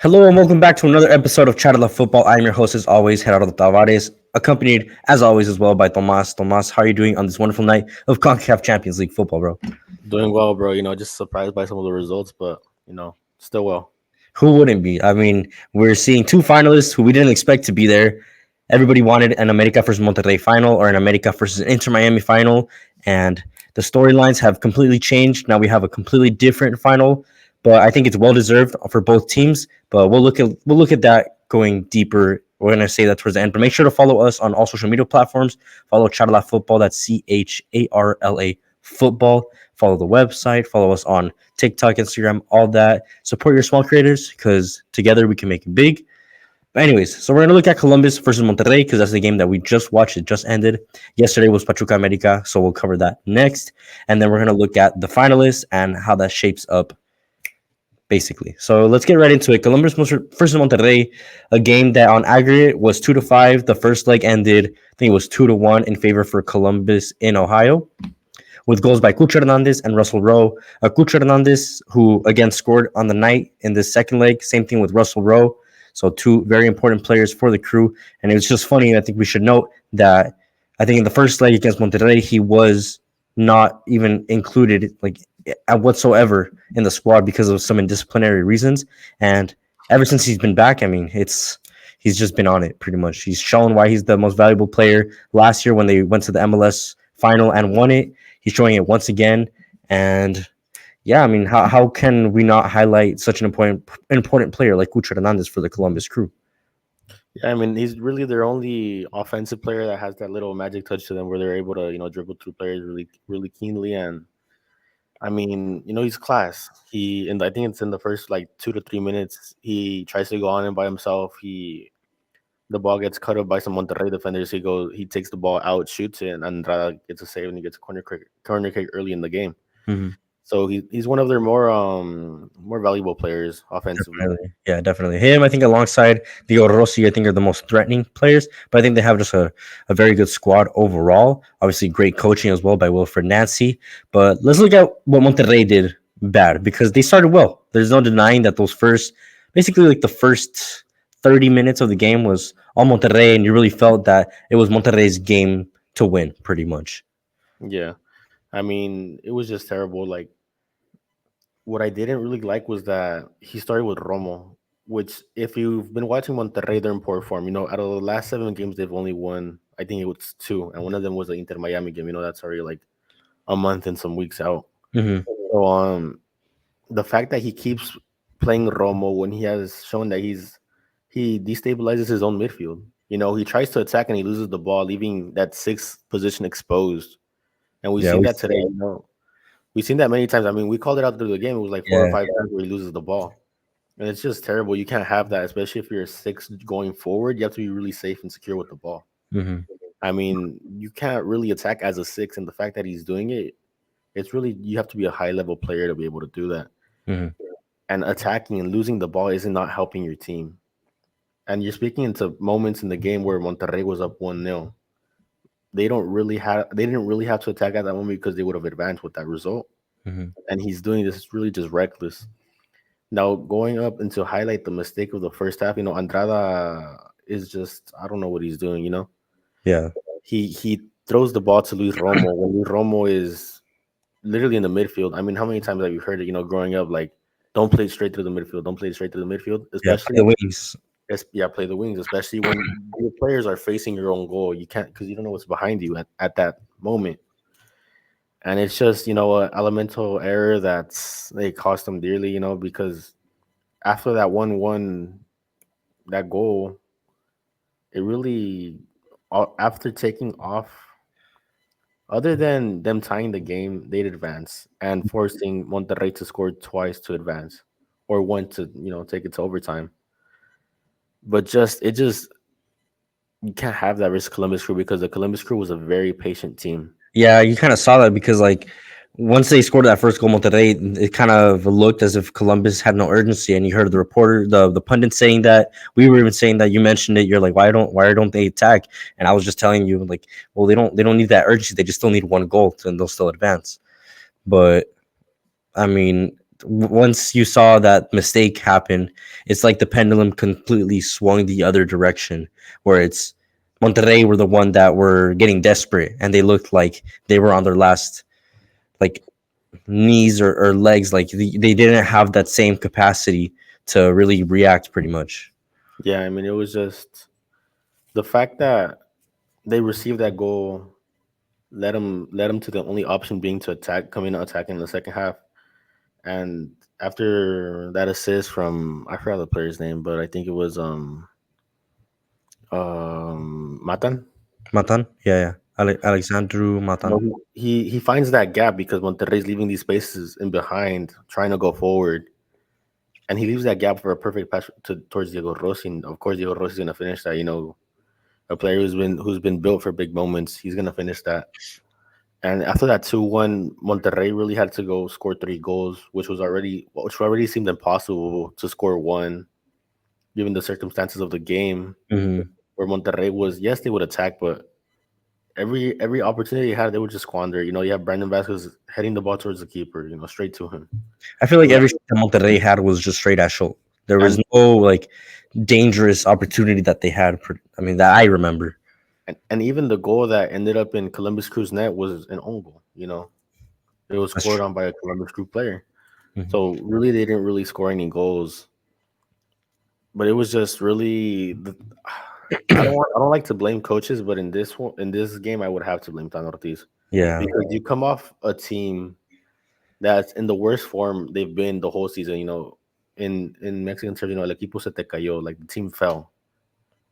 Hello and welcome back to another episode of CharlaFootball. I'm your host, as always, Gerardo Tavares, accompanied, as always, as well by Tomas. Tomas, how are you doing on this wonderful night of CONCACAF Champions League football, bro? Doing well, bro. Just surprised by some of the results, but still well. Who wouldn't be? I mean, we're seeing two finalists who we didn't expect to be there. Everybody wanted an America versus Monterrey final or an America versus Inter Miami final, and the storylines have completely changed. Now we have a completely different final, but I think it's well deserved for both teams. But we'll look at that going deeper. We're gonna say that towards the end. But make sure to follow us on all social media platforms. Follow Charla Football. That's CHARLA Football. Follow the website. Follow us on TikTok, Instagram, all that. Support your small creators because together we can make it big. But anyways, so we're gonna look at Columbus versus Monterrey because that's the game that we just watched. It just ended. Yesterday was Pachuca America, so we'll cover that next. And then we're gonna look at the finalists and how that shapes up basically. So let's get right into it. Columbus versus Monterrey, a game that on aggregate was 2-5. The first leg ended, I think it was 2-1 in favor for Columbus in Ohio, with goals by Cucho Hernandez and Russell Rowe. Cucho Hernandez, who again scored on the night in the second leg. Same thing with Russell Rowe. So two very important players for the crew. And it was just funny. I think we should note that I think in the first leg against Monterrey, he was not even included whatsoever in the squad because of some disciplinary reasons. And ever since he's been back, I mean, he's just been on it pretty much. He's shown why he's the most valuable player. Last year when they went to the MLS final and won it, he's showing it once again. And yeah, I mean, how can we not highlight such an important player like Cucho Hernandez for the Columbus Crew? Yeah, I mean, he's really their only offensive player that has that little magic touch to them where they're able to, dribble through players really, really keenly. And I mean, he's class. And I think it's in the first like 2 to 3 minutes, he tries to go on and by himself. The ball gets cut up by some Monterrey defenders. He takes the ball out, shoots it, and Andrada gets a save and he gets a corner kick early in the game. Mm-hmm. So he's one of their more valuable players offensively. Definitely. Yeah, definitely. Him, I think, alongside Diego Rossi, I think are the most threatening players. But I think they have just a very good squad overall. Obviously, great coaching as well by Wilfred Nancy. But let's look at what Monterrey did bad because they started well. There's no denying that those basically like the first 30 minutes of the game was all Monterrey, and you really felt that it was Monterrey's game to win, pretty much. Yeah, I mean, it was just terrible. Like what I didn't really like was that he started with Romo, which if you've been watching Monterrey, they're in poor form. Out of the last 7 games, they've only won, I think it was two, and one of them was the Inter Miami game. That's already like a month and some weeks out. Mm-hmm. So the fact that he keeps playing Romo when he has shown that he destabilizes his own midfield. He tries to attack and he loses the ball, leaving that sixth position exposed. And we've Yeah, seen that today. We've seen that many times. I mean, we called it out through the game. It was like four or yeah, five times where he loses the ball. And it's just terrible. You can't have that, especially if you're a six going forward. You have to be really safe and secure with the ball. mm-hmm. I mean, you can't really attack as a six, and the fact that he's doing it, it's really you have to be a high level player to be able to do that. Mm-hmm. And attacking and losing the ball isn't not helping your team. And you're speaking into moments in the game where Monterrey was up 1-0. They didn't really have to attack at that moment because they would have advanced with that result. Mm-hmm. And he's doing this really just reckless. Now going up and to highlight the mistake of the first half, Andrada is just I don't know what he's doing. Yeah. He throws the ball to Luis Romo when Luis Romo is literally in the midfield. I mean, how many times have you heard it? Growing up, like don't play straight through the midfield, don't play straight through the midfield, Yeah, especially play the wings. play the wings, especially when your players are facing your own goal. You can't because you don't know what's behind you at that moment. And it's just an elemental error that's they cost them dearly. Because after that 1-1, that goal, it really after taking off, other than them tying the game, they'd advance and forcing Monterrey to score twice to advance, or one to take it to overtime. But just you can't have that risk Columbus Crew because the Columbus Crew was a very patient team. Yeah, you kind of saw that because once they scored that first goal, Monterrey, it kind of looked as if Columbus had no urgency. And you heard the reporter, the pundit saying that. We were even saying that. You mentioned it. You're like, why don't they attack? And I was just telling you, like, well, they don't need that urgency. They just still need one goal, and they'll still advance. But I mean, once you saw that mistake happen, it's like the pendulum completely swung the other direction, where it's Monterrey were the one that were getting desperate, and they looked like they were on their last like knees or legs. Like they didn't have that same capacity to really react, pretty much. Yeah, I mean, it was just the fact that they received that goal led them to the only option being to attack, coming out attacking in the second half. And after that assist from I forgot the player's name, but I think it was Matan. Matan, yeah, yeah, Alexandru You know, Matan. he finds that gap because Monterrey's leaving these spaces in behind, trying to go forward, and he leaves that gap for a perfect pass towards Diego Rossi. And of course, Diego Rossi's gonna finish that. You know, a player who's been built for big moments. He's gonna finish that. And after that 2-1, Monterrey really had to go score 3 goals, which already seemed impossible to score one, given the circumstances of the game. Hmm. Where Monterrey was, yes, they would attack, but every opportunity they had, they would just squander. You know, you have Brandon Vasquez heading the ball towards the keeper, you know, straight to him. I feel like Well, every shot that Monterrey had was just straight at shot. There was and no like dangerous opportunity that they had. I mean, that I remember. and even the goal that ended up in Columbus Crew's net was an own goal. You know, it was That's scored true. on by a Columbus Crew player. Hmm. So really, they didn't really score any goals. But it was just really I don't like to blame coaches, but in this game I would have to blame Tan Ortiz Yeah, because you come off a team that's in the worst form they've been the whole season. You know, in Mexican terms, you know, el equipo se te cayó, like the team fell,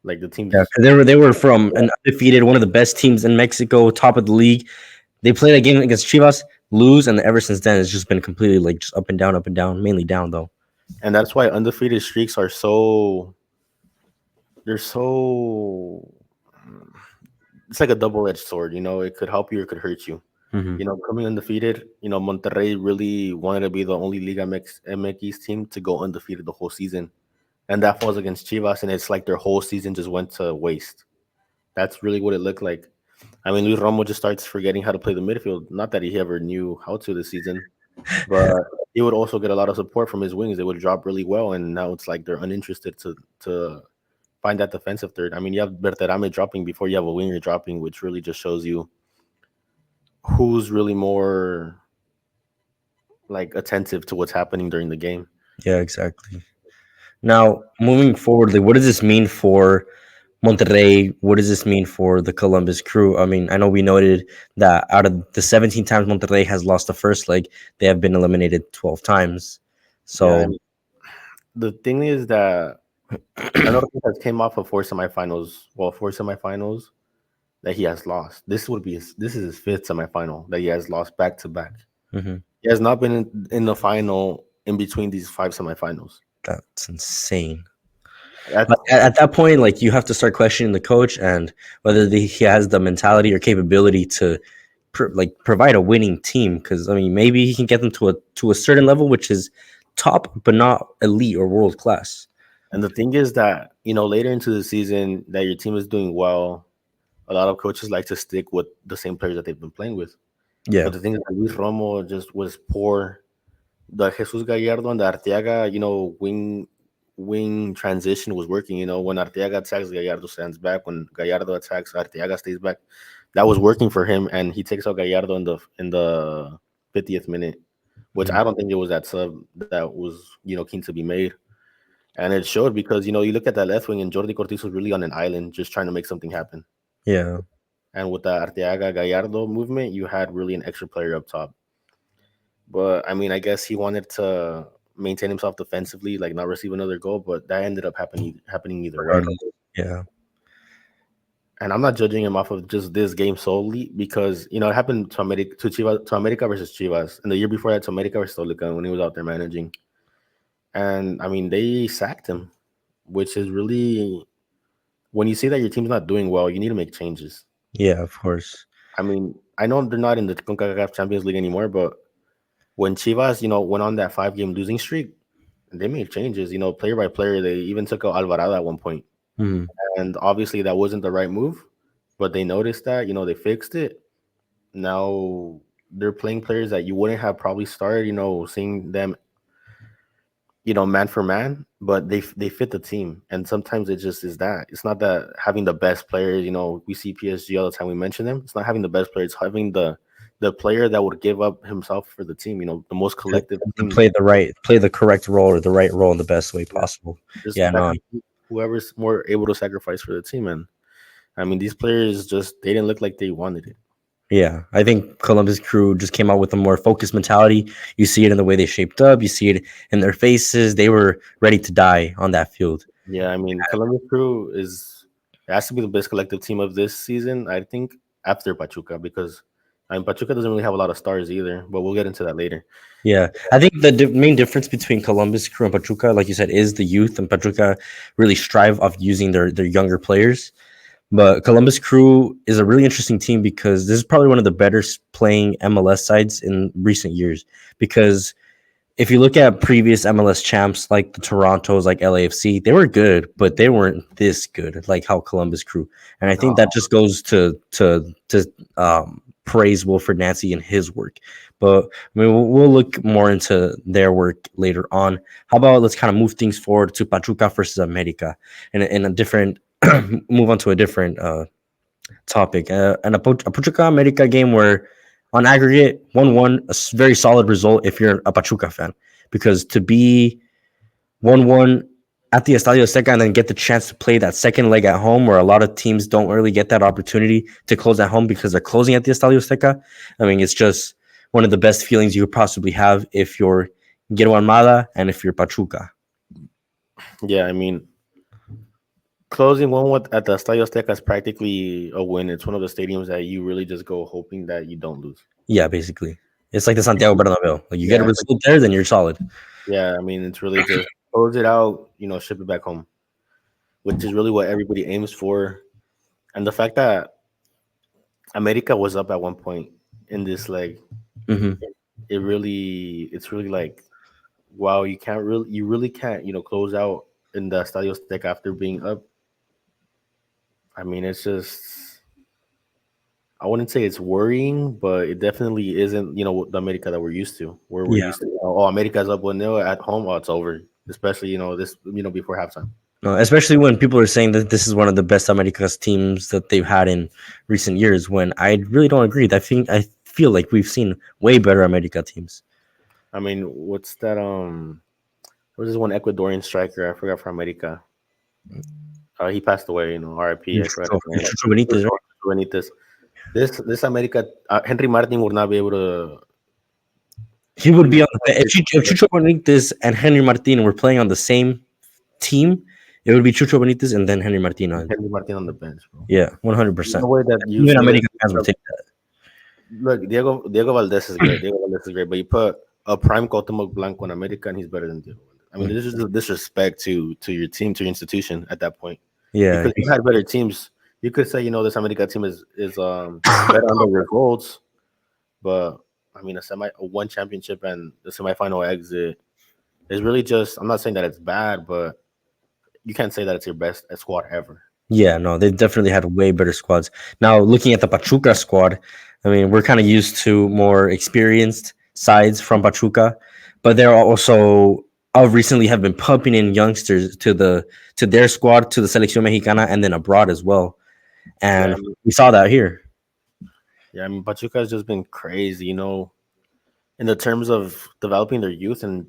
like the team yeah. just 'Cause they were from an undefeated, one of the best teams in Mexico, top of the league. They played a game against Chivas, lose, and ever since then it's just been completely like just up and down, mainly down though. and that's why undefeated streaks are so they're so it's like a double edged sword. You know, it could help you or it could hurt you. Hmm. You know, coming undefeated, you know, Monterrey really wanted to be the only Liga MX team to go undefeated the whole season. And that falls against Chivas, and it's like their whole season just went to waste. That's really what it looked like. I mean, Luis Romo just starts forgetting how to play the midfield. Not that he ever knew how to this season, but he would also get a lot of support from his wings. They would drop really well, and now it's like they're uninterested to find that defensive third. I mean, you have Berterame dropping before you have a winger dropping, which really just shows you who's really more like attentive to what's happening during the game. Yeah, exactly. Now moving forward, like, what does this mean for Monterrey? What does this mean for the Columbus Crew? I mean, I know we noted that out of the 17 times Monterrey has lost the first leg, they have been eliminated 12 times. Yeah, So, and the thing is that another thing that came off of four semifinals that he has lost. This is his fifth semifinal that he has lost back to back. mhm, He has not been in the final in between these 5 semifinals. that's insane. That's But at that point, like you have to start questioning the coach and whether he has the mentality or capability to provide a winning team. Because I mean, maybe he can get them to a certain level, which is top but not elite or world class. and the thing is that later into the season that your team is doing well, a lot of coaches like to stick with the same players that they've been playing with. Yeah. But the thing is that Luis Romo just was poor. The Jesus Gallardo and the Arteaga, wing transition was working. When Arteaga attacks, Gallardo stands back. When Gallardo attacks, Arteaga stays back. That was working for him, and he takes out Gallardo in the 50th minute, which Mhm. I don't think it was that sub that was keen to be made, and it showed because you look at that left wing and Jordi Cortiz was really on an island just trying to make something happen, Yeah. and with the Arteaga Gallardo movement, you had really an extra player up top. But I mean, I guess he wanted to maintain himself defensively, like not receive another goal. But that ended up happening either way. Regardless. Yeah. And I'm not judging him off of just this game solely because it happened to America versus Chivas, and the year before that to America versus Toluca when he was out there managing. And I mean, they sacked him, which is really when you see that your team's not doing well, you need to make changes. Yeah. Of course. I mean, I know they're not in the CONCACAF Champions League anymore, but when Chivas, went on that 5-game losing streak, they made changes, player by player. They even took out Alvarado at one point. Mhm. And obviously that wasn't the right move, but they noticed that, they fixed it. Now they're playing players that you wouldn't have probably started, seeing them man for man, but they fit the team. And sometimes it just is that. It's not that having the best players. We see PSG all the time. We mention them. It's not having the best players. It's having the player that would give up himself for the team. The most collective To team. play the correct role or the right role in the best way Yeah, possible. just Yeah, no, whoever's more able to sacrifice for the team. And I mean, these players just they didn't look like they wanted it. yeah. I think Columbus Crew just came out with a more focused mentality. You see it in the way they shaped up. You see it in their faces. They were ready to die on that field. Yeah, I mean, Columbus Crew it has to be the best collective team of this season, I think, after Pachuca, because I mean Pachuca doesn't really have a lot of stars either, but we'll get into that later. Yeah, I think the main difference between Columbus Crew and Pachuca, like you said, is the youth. And Pachuca really strive of using their younger players. But Columbus Crew is a really interesting team because this is probably one of the better playing MLS sides in recent years. Because if you look at previous MLS champs like the Torontos, like LAFC, they were good, but they weren't this good like how Columbus Crew. And I think No, that just goes to praise Wilfred Nancy and his work. But I mean, we'll look more into their work later on. How about let's kind of move things forward to Pachuca versus America, in a different move on to a different topic. And a Pachuca America game where, on aggregate, 1-1, very solid result if you're a Pachuca fan. Because to be 1-1 at the Estadio Azteca and then get the chance to play that second leg at home, where a lot of teams don't really get that opportunity to close at home because they're closing at the Estadio Azteca. I mean, it's just one of the best feelings you could possibly have if you're Guero Almada and if you're Pachuca. yeah, I mean, closing one at the Estadio Azteca is practically a win. It's one of the stadiums that you really just go hoping that you don't lose. Yeah, basically. It's like the Santiago Bernabeu. Like you get a Yeah, result there, then you're solid. yeah, I mean, it's really just close it out, ship it back home, which is really what everybody aims for. And the fact that America was up at one point in this leg, Hmm. it's really like, wow, you really can't, close out in the Estadio Azteca after being up. I mean, it's just, I wouldn't say it's worrying, but it definitely isn't, the America that we're used to, where we're Yeah. used to, oh, America's up 1-0 at home, oh, it's over. Especially, before halftime. No, especially when people are saying that this is one of the best Americas teams that they've had in recent years. When I really don't agree. I feel like we've seen way better America teams. I mean, what's that? What was this one Ecuadorian striker? I forgot from America. He passed away. R.I.P. I forgot his name. Chucho Benitez, right? Benitez. This America, Henry Martin would not be able to. He would be on if Chucho Benitez and Henry Martin were playing on the same team. It would be Chucho Benitez and then Henry Martin on. Henry Martin on the bench, bro. Yeah, No 100%. way that you Even say that. American fans would take that. Look, Diego Valdez is great. Diego Valdez is great, but you put a prime Cuauhtemoc Blanco in America, and he's better than Diego Valdez. I mean, this is just disrespect to your team, to your institution at that point. Yeah, Because you had better teams. You could say, this America team is better under your goals, but I mean, a one championship and the semifinal exit is really just. I'm not saying that it's bad, but you can't say that it's your best squad ever. yeah, no, they definitely had way better squads. Now, looking at the Pachuca squad, I mean, we're kind of used to more experienced sides from Pachuca, but they're also recently have been pumping in youngsters to their squad, to the Selección Mexicana, and then abroad as well. Yeah, And we saw that here. yeah. I mean, Pachuca has just been crazy, in the terms of developing their youth and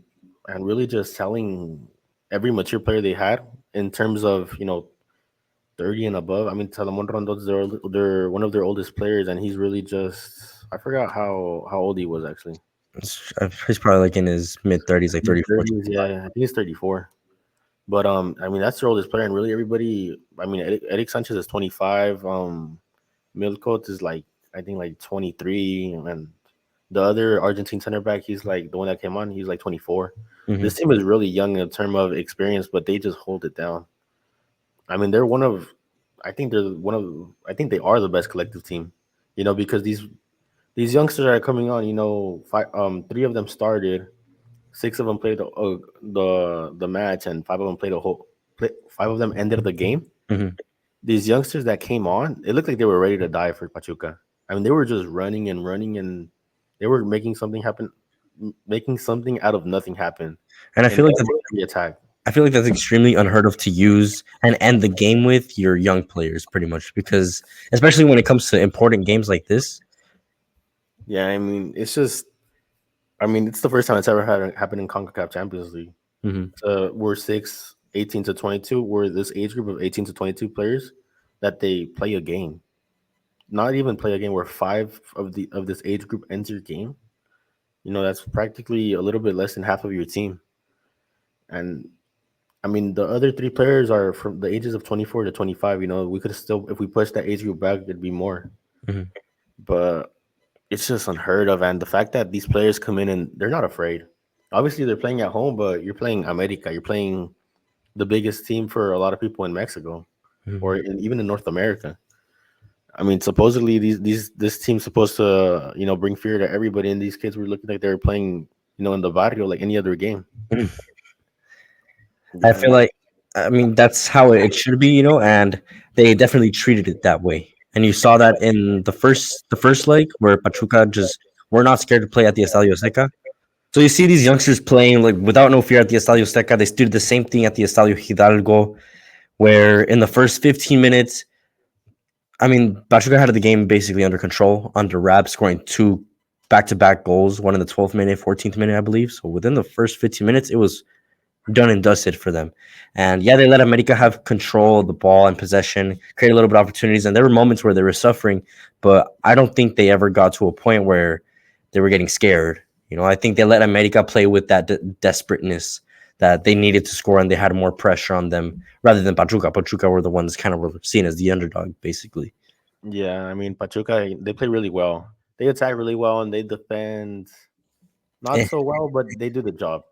really just selling every mature player they had in terms of 30 and above. I mean, Salomon Rondon's they're one of their oldest players, and he's really just I forgot how old he was actually. He's probably like in his mid 30s, like Mid 34. 30s, yeah, I think he's 34. But I mean, that's their oldest player, and really everybody. I mean, Eric Sanchez is 25. Milcote is like I think like 23, and the other Argentine center back, he's like the one that came on. He's like 24. Hmm. This team is really young in terms of experience, but they just hold it down. I mean, they're one of. I think they're one of. I think they are the best collective team. Because these youngsters are coming on. Three of them started. Six of them played the match, and five of them played the whole. Five of them ended the game. Hmm. These youngsters that came on, it looked like they were ready to die for Pachuca. I mean, they were just running and running, and they were making something happen. making something out of nothing happen And I in feel like that's, every attack. I feel like that's extremely unheard of to use and end the game with your young players, pretty much, because especially when it comes to important games like this. Yeah, I mean, it's just, I mean, it's the first time it's ever had happened in CONCACAF Champions League. Mhm, We're 18 to 22. We're this age group of 18 to 22 players that they play a game. Not even play a game where five of this age group ends your game. That's practically a little bit less than half of your team. And I mean, the other three players are from the ages of 24 to 25. We could still, if we push that age group back, it'd be more. mhm, But it's just unheard of. And the fact that these players come in and they're not afraid. Obviously, they're playing at home, but you're playing America. You're playing the biggest team for a lot of people in Mexico or mhm. even in North America. I mean, supposedly this team's supposed to bring fear to everybody, and these kids were looking like they were playing in the barrio like any other game. I Yeah, I feel mean, like, I mean, that's how it should be, and they definitely treated it that way. And you saw that in the first leg where Pachuca just were not scared to play at the Estadio Seca. So you see these youngsters playing like without no fear at the Estadio Seca. They did the same thing at the Estadio Hidalgo, where in the first 15 minutes, I mean, Pachuca had the game basically under control, under wraps, scoring two back-to-back goals, one in the 12th minute, 14th minute, I believe. So within the first 15 minutes, it was done and dusted for them. And yeah, they let America have control of the ball and possession, create a little bit of opportunities. And there were moments where they were suffering, but I don't think they ever got to a point where they were getting scared. I think they let America play with that desperateness that they needed to score, and they had more pressure on them rather than Pachuca. Pachuca were the ones kind of were seen as the underdog, basically. yeah, I mean, Pachuca, they play really well. They attack really well and they defend not Eh. so well, but they do the job.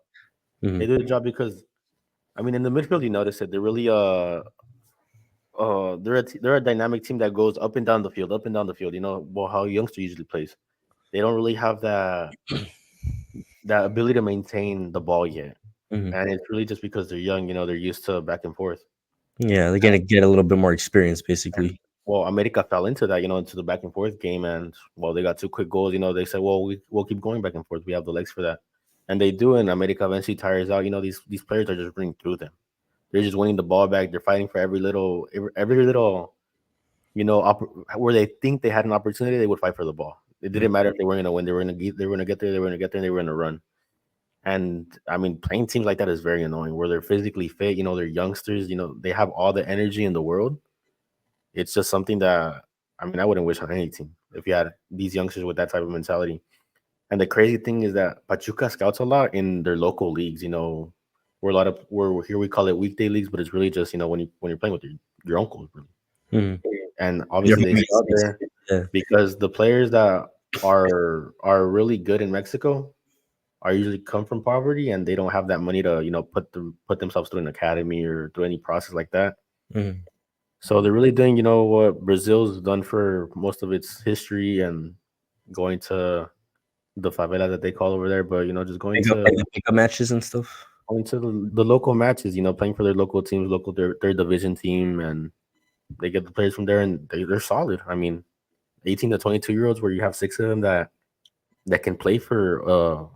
They Mhm. do the job because I mean, in the midfield, you notice it. They're really they're a dynamic team that goes up and down the field, up and down the field. Well, how a youngster usually plays. They don't really have that ability to maintain the ball yet, Mhm. and it's really just because they're young. They're used to back and forth. Yeah, they're gonna get a little bit more experience, And basically. well, America fell into that, into the back and forth game, and well, they got two quick goals. They said, well, we'll keep going back and forth. We have the legs for that, and they do. And America eventually tires out. These players are just running through them. They're just winning the ball back. They're fighting for every little where they think they had an opportunity, they would fight for the ball. It Mhm. didn't matter if they were going to win. They were going to get there. They were going to get there. And they were going to run. And I mean, playing teams like that is very annoying. Where they're physically fit, they're youngsters. They have all the energy in the world. It's just something that I mean, I wouldn't wish on any team if you had these youngsters with that type of mentality. And the crazy thing is that Pachuca scouts a lot in their local leagues. We're here we call it weekday leagues, but it's really just when you're playing with your uncles, really. Mhm. And Your obviously they homies, scout there basically. Yeah. because the players that are really good in Mexico are usually come from poverty and they don't have that money to put themselves through an academy or through any process like that. Mhm. So they're really doing what Brazil's done for most of its history and going to the favela that they call over there, but just Pick up matches and stuff. going to the local matches, playing for their local teams, their division team, and they get the players from there and they're solid. I mean, 18 to 22-year-olds where you have six of them that can play for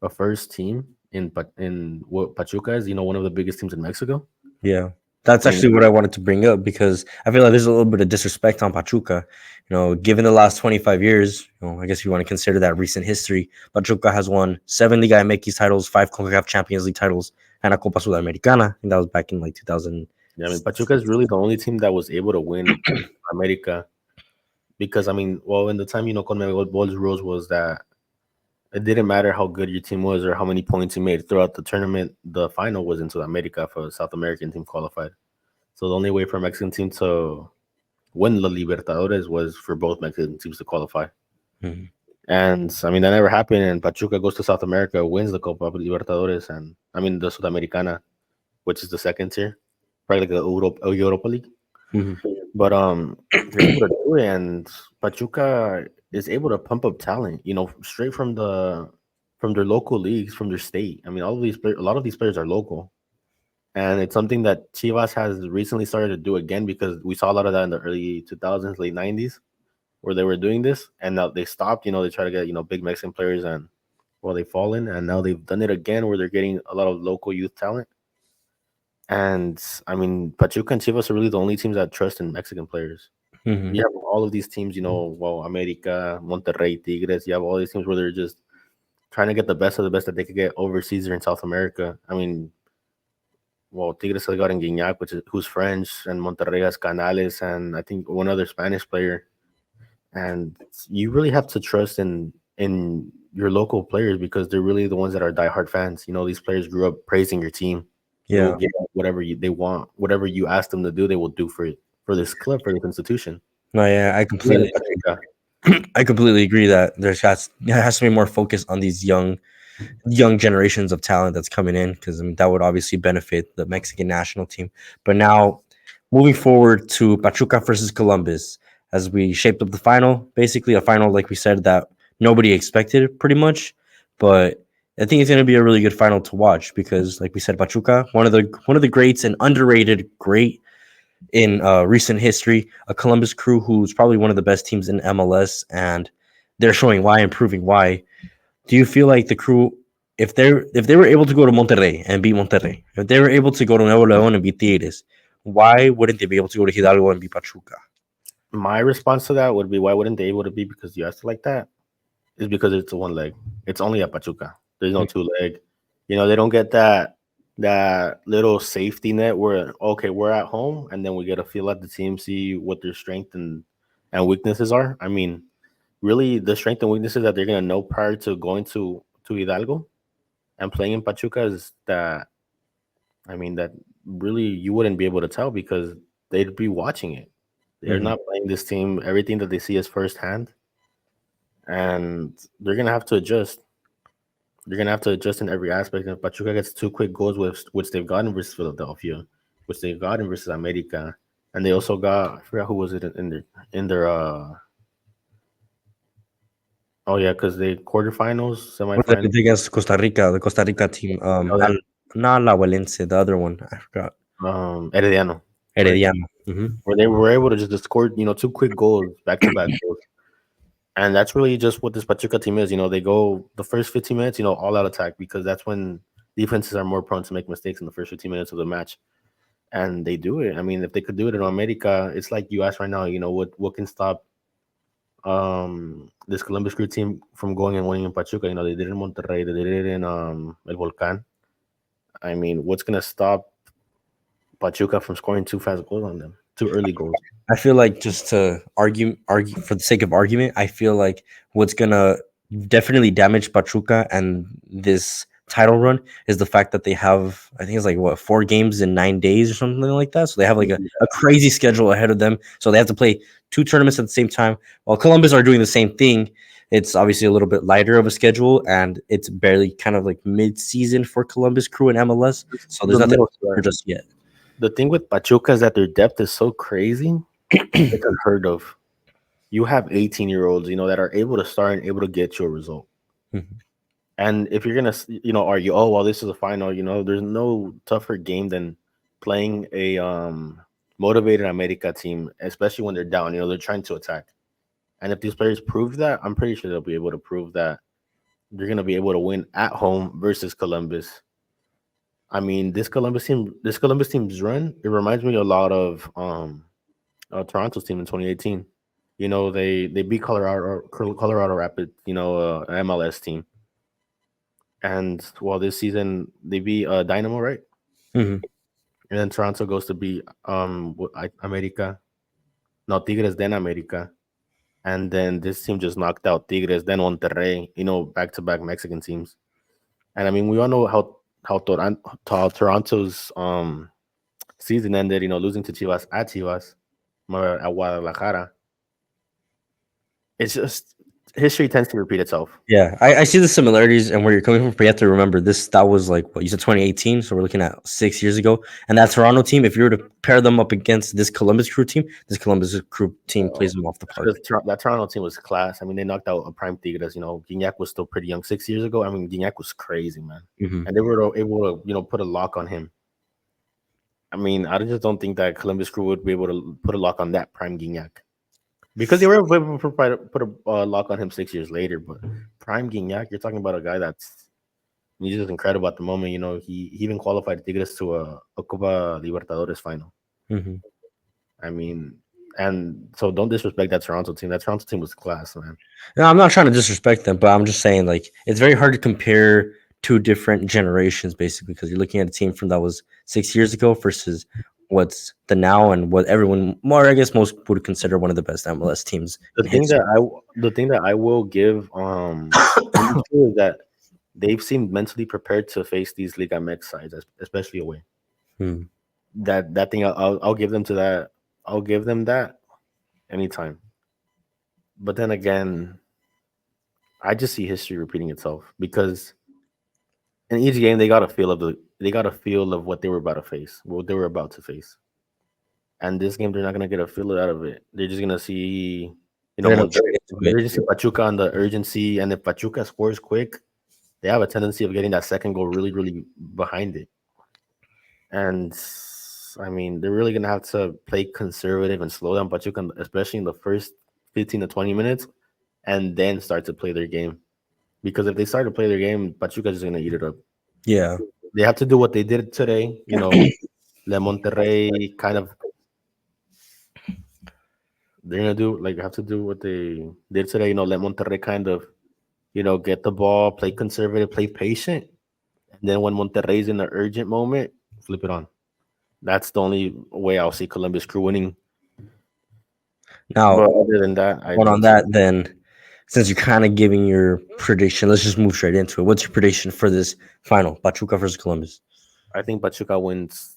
a first team in what Pachuca is, one of the biggest teams in Mexico. Yeah. That's I mean, actually what I wanted to bring up because I feel like there's a little bit of disrespect on Pachuca. Given the last 25 years, I guess you want to consider that recent history. Pachuca has won 7 Liga MX titles, 5 CONCACAF Champions League titles, and a Copa Sudamericana. And that was back in like 2000. yeah, I mean, Pachuca is really the only team that was able to win America because I mean, well, in the time CONMEBOL's rules was that it didn't matter how good your team was or how many points you made throughout the tournament. The final was in America for a South American team qualified. So the only way for a Mexican team to win La Libertadores was for both Mexican teams to qualify. Mhm. And I mean that never happened. And Pachuca goes to South America, wins the Copa Libertadores, and I mean the Sudamericana, which is the second tier, probably like the Europa League. Mhm. But they're able to do it, and Pachuca is able to pump up talent, straight from their local leagues, from their state. I mean, a lot of these players are local, and it's something that Chivas has recently started to do again because we saw a lot of that in the early 2000s, late 90s, where they were doing this, and now they stopped. They try to get big Mexican players, and Well, they've fallen, and now they've done it again, where they're getting a lot of local youth talent. And I mean, Pachuca and Chivas are really the only teams that trust in Mexican players. Hmm. You have all of these teams, well, America, Monterrey, Tigres. You have all these teams where they're just trying to get the best of the best that they could get overseas or in South America. I mean, well, Tigres has got Guignac, who's French, and Monterrey has Canales, and I think one other Spanish player. And you really have to trust in your local players because they're really the ones that are diehard fans. These players grew up praising your team. They will Yeah. get whatever they want, whatever you ask them to do, they will do for this club, for this institution. No, yeah, Even in Pachuca, I completely agree that there has to be more focus on these young generations of talent that's coming in, because I mean that would obviously benefit the Mexican national team. But now, moving forward to Pachuca versus Columbus, as we shaped up the final, basically a final like we said that nobody expected pretty much, but I think it's going to be a really good final to watch because, like we said, Pachuca, one of the greats and underrated great in recent history, a Columbus Crew who's probably one of the best teams in MLS, and they're showing why and proving why. Do you feel like the Crew, if they were able to go to Monterrey and beat Monterrey, if they were able to go to Nuevo León and beat Tigres, why wouldn't they be able to go to Hidalgo and beat Pachuca? my response to that would be, why wouldn't they able to be? Because you asked it like that. Is because it's a one leg. It's only at Pachuca. There's no two leg. They don't get that little safety net where, okay, we're at home and then we get a feel at the team, see what their strength and weaknesses are. I mean, really the strength and weaknesses that they're gonna know prior to going to Hidalgo and playing in Pachuca is that, I mean, that really you wouldn't be able to tell because they'd be watching it. They're Mhm. not playing this team. Everything that they see is firsthand, and they're gonna have to adjust. They're gonna have to adjust in every aspect. And Pachuca gets two quick goals, which they've gotten versus Philadelphia, which they've gotten versus America, and they also got, I forgot who was it in their. Oh yeah, because they quarterfinals, semifinals. Against Costa Rica, the Costa Rica team, Oh yeah, not La Valense, the other one, I forgot. Herediano, right? Herediano. Hmm. Where they were able to just score, two quick goals, back to back goals. And that's really just what this Pachuca team is. They go the first 15 minutes, all out attack because that's when defenses are more prone to make mistakes in the first 15 minutes of the match. And they do it. I mean, if they could do it in America, it's like you asked right now, what can stop this Columbus Crew team from going and winning in Pachuca? They did it in Monterrey, they did it in El Volcan. I mean, what's gonna stop Pachuca from scoring two fast goals on them? Two early goals. I feel like, just to argue for the sake of argument, I feel like what's gonna definitely damage Pachuca and this title run is the fact that they have, I think it's like what, 4 games in 9 days or something like that. So they have like a crazy schedule ahead of them. So they have to play 2 tournaments at the same time. While Columbus are doing the same thing, it's obviously a little bit lighter of a schedule, and it's barely kind of like mid-season for Columbus Crew and MLS. So there's The nothing middle square. just yet. The thing with Pachuca is that their depth is so crazy, it's unheard of. You have 18-year-olds, that are able to start and able to get you a result. Mhm. And if you're gonna, argue, oh well, this is a final, there's no tougher game than playing a motivated America team, especially when they're down. They're trying to attack. And if these players prove that, I'm pretty sure they'll be able to prove that they're gonna be able to win at home versus Columbus. I mean, this Columbus team's run, it reminds me a lot of Toronto's team in 2018. They beat Colorado Rapids, MLS team. And well, this season they beat Dynamo, right? Mhm. And then Toronto goes to beat America, no, Tigres, then America, and then this team just knocked out Tigres, then Monterrey. Back to back Mexican teams. And I mean, we all know how Toronto's season ended. Losing to Chivas, at Guadalajara. It's just history tends to repeat itself. Yeah, I see the similarities and where you're coming from. But you have to remember this. That was like what you said, 2018. So we're looking at 6 years ago. And that Toronto team, if you were to pair them up against this Columbus Crew team plays them off the park. Because that Toronto team was class. I mean, they knocked out a prime Tigres. Guignac was still pretty young 6 years ago. I mean, Guignac was crazy, man, Hmm. and they were able to put a lock on him. I mean, I just don't think that Columbus Crew would be able to put a lock on that prime Guignac. because they were able to put a lock on him 6 years later. But Prime Gignac, you're talking about a guy that's he's just incredible at the moment. You know, he even qualified Tigres to a Copa Libertadores final. Mhm. I mean, and so don't disrespect that Toronto team. That Toronto team was class, man. No, I'm not trying to disrespect them, but I'm just saying like it's very hard to compare two different generations basically because you're looking at a team from that was 6 years ago versus what's the now and what everyone more I guess most would consider one of the best MLS teams The in thing history. that the thing that I will give Columbus Crew is that they've seemed mentally prepared to face these Liga MX sides, especially away. Hmm. That thing I'll give them to that. I'll give them that anytime. But then again, I just see history repeating itself because in each game they got a feel of what they were about to face, what they were about to face. And this game they're not gonna get a feel out of it. They're just gonna see, They're gonna Monterrey. straight into They're it. just see Pachuca on the urgency, and if Pachuca scores quick, they have a tendency of getting that second goal really, really behind it. And I mean, they're really gonna have to play conservative and slow down Pachuca, especially in the first 15 to 20 minutes, and then start to play their game. Because if they start to play their game, Pachuca's just gonna eat it up. Yeah. They have to do what they did today. Le Monterrey kind of they're gonna do like have to do what they did today. Let Monterrey kind of get the ball, play conservative, play patient, and then when Monterrey's in the urgent moment, flip it on. That's the only way I'll see Columbus Crew winning. Now, But other than that, I going on don't see. that, then since you're kind of giving your prediction, let's just move straight into it. What's your prediction for this final, Pachuca versus Columbus? I think Pachuca wins.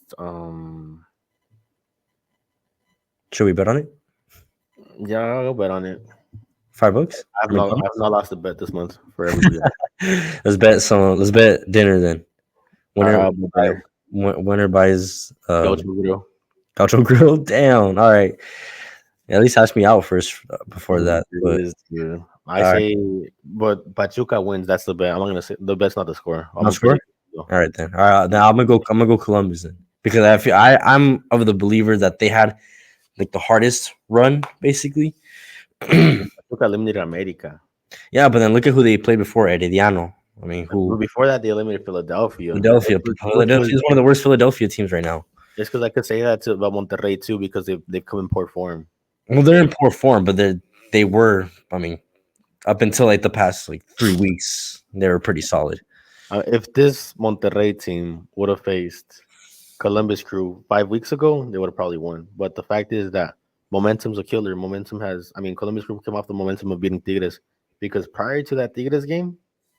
Should we bet on it? Yeah, I'll bet on it. $5? I've I mean, not I've not lost a bet this month for everybody. let's bet some. Let's bet dinner then. All Winner, right, I'll bet winner buys Gaucho Grill. Gaucho Grill. Down. All right. At least hash me out first before that. It But is good. I all right, say, but Pachuca wins. That's the bet. I'm not gonna say the bet's not the score. I'm no gonna score. predict. All right then. All right, now I'm gonna go. I'm gonna go Columbus then because I feel I'm of the believer that they had like the hardest run basically. Pachuca eliminated America. Yeah, but then look at who they played before, Herediano. I mean, But who before that, they eliminated Philadelphia. Philadelphia. Which Philadelphia is one of the worst Philadelphia teams right now. just because I could say that about Monterrey too, because they've come in poor form. Well, they're in poor form, but they were. I mean, up until like the past like 3 weeks, they were pretty solid. If this Monterrey team would have faced Columbus Crew 5 weeks ago, they would have probably won. But the fact is that momentum's a killer. Columbus Crew came off the momentum of beating Tigres because prior to that Tigres game,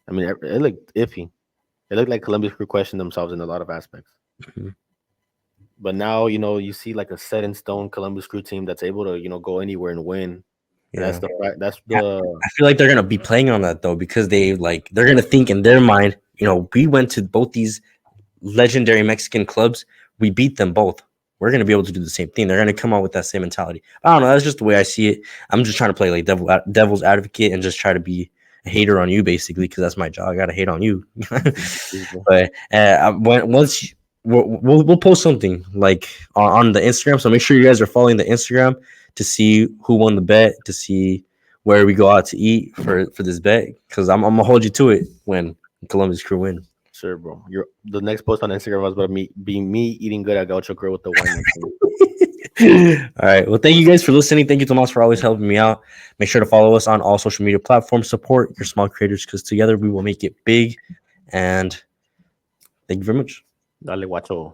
I mean, it looked iffy. It looked like Columbus Crew questioned themselves in a lot of aspects. Mhm. But now, you see like a set in stone Columbus Crew team that's able to, go anywhere and win. And that's Yeah. the fact. That's I the I feel like they're gonna be playing on that though because they're gonna think in their mind, we went to both these legendary Mexican clubs, we beat them both. We're gonna be able to do the same thing. They're gonna come out with that same mentality. I don't know. That's just the way I see it. I'm just trying to play like devil's advocate and just try to be a hater on you basically because that's my job. I gotta hate on you. But once we'll post something like on the Instagram. So make sure you guys are following the Instagram to see who won the bet, to see where we go out to eat for this bet because I'm gonna hold you to it when Columbus Crew win. sure, bro. The next post on Instagram was about me being me eating good at Gaucho Grill with the wine. All right. Well, thank you guys for listening. Thank you, Tomas, for always helping me out. Make sure to follow us on all social media platforms. Support your small creators because together we will make it big. And thank you very much. Dale, guacho.